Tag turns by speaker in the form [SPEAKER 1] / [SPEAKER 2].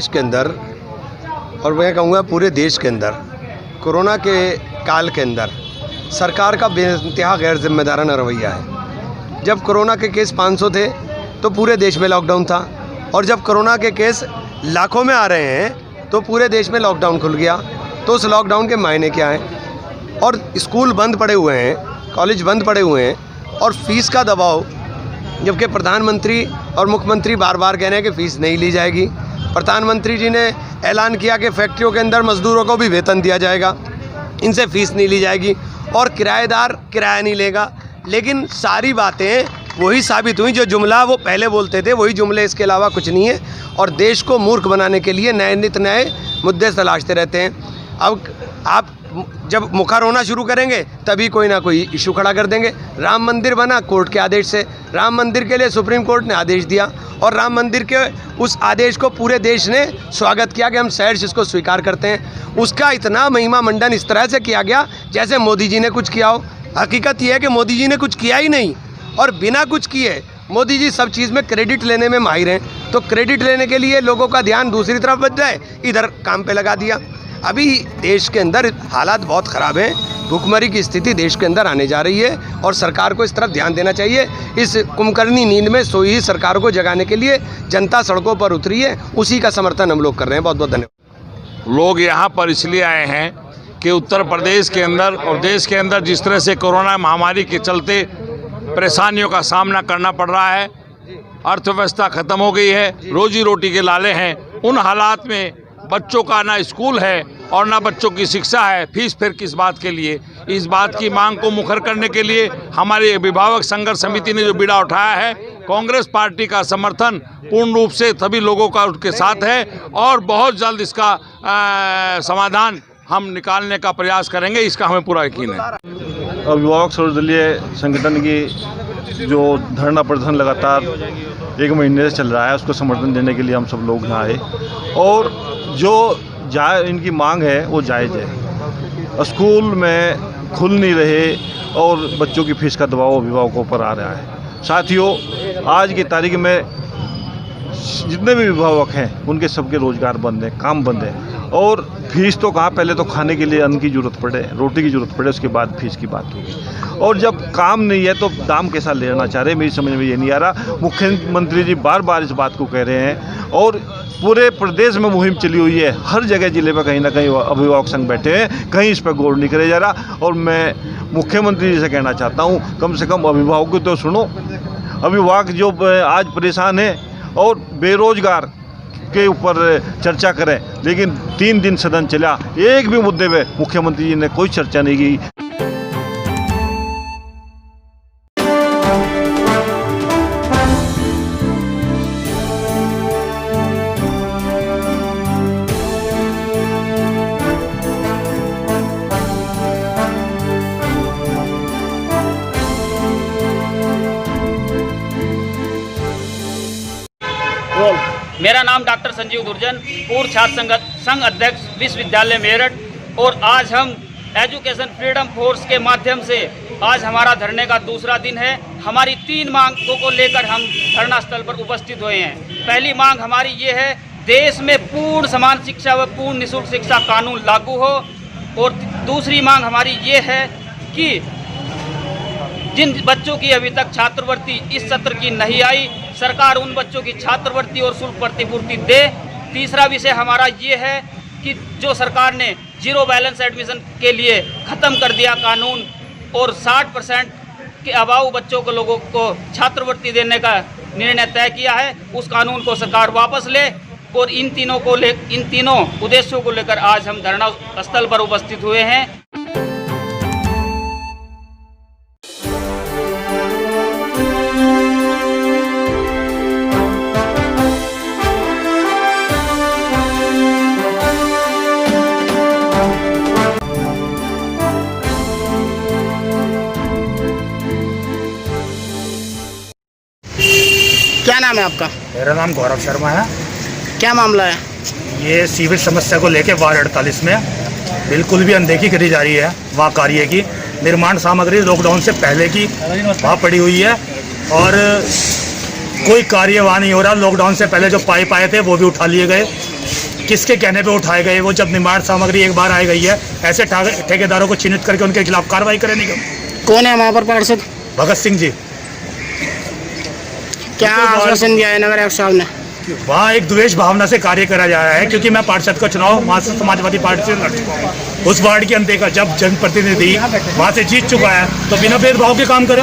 [SPEAKER 1] प्रदेश के अंदर और मैं कहूँगा पूरे देश के अंदर कोरोना के काल के अंदर सरकार का बेइंतहा गैर जिम्मेदाराना रवैया है। जब कोरोना के केस 500 थे तो पूरे देश में लॉकडाउन था, और जब कोरोना के केस लाखों में आ रहे हैं तो पूरे देश में लॉकडाउन खुल गया। तो उस लॉकडाउन के मायने क्या हैं? और स्कूल बंद पड़े हुए हैं, कॉलेज बंद पड़े हुए हैं, और फीस का दबाव, जबकि प्रधानमंत्री और मुख्यमंत्री बार बार कह रहे हैं कि फ़ीस नहीं ली जाएगी। प्रधानमंत्री जी ने ऐलान किया कि फैक्ट्रियों के अंदर मज़दूरों को भी वेतन दिया जाएगा, इनसे फ़ीस नहीं ली जाएगी, और किराएदार किराया नहीं लेगा। लेकिन सारी बातें वही साबित हुई, जो जुमला वो पहले बोलते थे वही जुमले, इसके अलावा कुछ नहीं है। और देश को मूर्ख बनाने के लिए नए नित नए मुद्दे तलाशते रहते हैं। अब आप जब मुखर होना शुरू करेंगे तभी कोई ना कोई इशू खड़ा कर देंगे। राम मंदिर बना कोर्ट के आदेश से, राम मंदिर के लिए सुप्रीम कोर्ट ने आदेश दिया, और राम मंदिर के उस आदेश को पूरे देश ने स्वागत किया कि हम सहर्ष इसको स्वीकार करते हैं। उसका इतना महिमा मंडन इस तरह से किया गया जैसे मोदी जी ने कुछ किया हो। हकीकत यह है कि मोदी जी ने कुछ किया ही नहीं, और बिना कुछ किए मोदी जी सब चीज़ में क्रेडिट लेने में माहिर हैं। तो क्रेडिट लेने के लिए लोगों का ध्यान दूसरी तरफ बच जाए, इधर काम पे लगा दिया। अभी देश के अंदर हालात बहुत ख़राब हैं, भूखमरी की स्थिति देश के अंदर आने जा रही है, और सरकार को इस तरफ ध्यान देना चाहिए। इस कुंभकर्णी नींद में सोई सरकार को जगाने के लिए जनता सड़कों पर उतरी है, उसी का समर्थन हम लोग कर रहे हैं। बहुत बहुत धन्यवाद।
[SPEAKER 2] लोग यहाँ पर इसलिए आए हैं कि उत्तर प्रदेश के अंदर और देश के अंदर जिस तरह से कोरोना महामारी के चलते परेशानियों का सामना करना पड़ रहा है, अर्थव्यवस्था खत्म हो गई है, रोजी रोटी के लाले हैं, उन हालात में बच्चों का ना स्कूल है और ना बच्चों की शिक्षा है, फीस फिर किस बात के लिए। इस बात की मांग को मुखर करने के लिए हमारी अभिभावक संघर्ष समिति ने जो बीड़ा उठाया है, कांग्रेस पार्टी का समर्थन पूर्ण रूप से सभी लोगों का उसके साथ है, और बहुत जल्द इसका समाधान हम निकालने का प्रयास करेंगे, इसका हमें पूरा यकीन है।
[SPEAKER 3] अभिभावक सर्वदलीय संगठन की जो धरना प्रदर्शन लगातार 1 महीने से चल रहा है, उसको समर्थन देने के लिए हम सब लोग यहाँ आए, और जो इनकी मांग है वो जायज़ है। स्कूल में खुल नहीं रहे और बच्चों की फीस का दबाव अभिभावकों पर आ रहा है। साथियों, आज की तारीख में जितने भी अभिभावक हैं उनके सबके रोज़गार बंद हैं, काम बंद है, और फीस तो कहाँ, पहले तो खाने के लिए अन्न की ज़रूरत पड़े, रोटी की ज़रूरत पड़े, उसके बाद फीस की बात होगी। और जब काम नहीं है तो दाम कैसा लेना चाह रहे हैं, मेरी समझ में ये नहीं आ रहा। मुख्यमंत्री जी बार बार इस बात को कह रहे हैं, और पूरे प्रदेश में मुहिम चली हुई है, हर जगह ज़िले में कहीं ना कहीं अभिभावक संघ बैठे हैं, कहीं इस पर गौर नहीं किया जा रहा। और मैं मुख्यमंत्री जी से कहना चाहता हूँ, कम से कम अभिभावक को तो सुनो। अभिभावक जो आज परेशान है और बेरोजगार के ऊपर चर्चा करें, लेकिन 3 दिन सदन चला, एक भी मुद्दे पे मुख्यमंत्री जी ने कोई चर्चा नहीं की।
[SPEAKER 4] मेरा नाम डॉक्टर संजीव दुर्जन, पूर्व छात्र संघ अध्यक्ष विश्वविद्यालय मेरठ, और आज हम एजुकेशन फ्रीडम फोर्स के माध्यम से आज हमारा धरने का दूसरा दिन है। हमारी 3 मांगों को लेकर हम धरना स्थल पर उपस्थित हुए हैं। पहली मांग हमारी ये है, देश में पूर्ण समान शिक्षा व पूर्ण निःशुल्क शिक्षा कानून लागू हो। और दूसरी मांग हमारी ये है कि जिन बच्चों की अभी तक छात्रवृत्ति इस सत्र की नहीं आई, सरकार उन बच्चों की छात्रवृत्ति और शुल्क प्रतिपूर्ति दे। तीसरा विषय हमारा ये है कि जो सरकार ने 0 बैलेंस एडमिशन के लिए ख़त्म कर दिया कानून, और 60% के अभाव बच्चों को लोगों को छात्रवृत्ति देने का निर्णय तय किया है, उस कानून को सरकार वापस ले। और इन तीनों उद्देश्यों को लेकर आज हम धरना स्थल पर उपस्थित हुए हैं।
[SPEAKER 5] क्या नाम है आपका?
[SPEAKER 6] मेरा नाम गौरव शर्मा है।
[SPEAKER 5] क्या मामला है?
[SPEAKER 6] ये सीवेज समस्या को लेकर वार्ड 48 में बिल्कुल भी अनदेखी करी जा रही है। वहाँ कार्य की निर्माण सामग्री लॉकडाउन से पहले की वहाँ पड़ी हुई है, और कोई कार्य वहाँ नहीं हो रहा। लॉकडाउन से पहले जो पाइप आए थे वो भी उठा लिए गए, किसके कहने पे उठाए गए वो? जब निर्माण सामग्री एक बार आ गई है, ऐसे ठेकेदारों को चिन्हित करके उनके खिलाफ कार्रवाई करें नहीं क्यों?
[SPEAKER 5] कौन है वहाँ पर पार्षद?
[SPEAKER 6] भगत सिंह जी।
[SPEAKER 5] क्या आश्वासन दिया है नगर आयुक्त साहब ने?
[SPEAKER 6] वहाँ एक द्वेष भावना से कार्य करा जा रहा है, क्योंकि मैं पार्षद का चुनाव वहाँ से समाजवादी पार्टी से लड़ चुका हूँ। उस वार्ड की अनदेखा जब जनप्रतिनिधि वहाँ से जीत चुका है तो बिना भेदभाव के काम करे।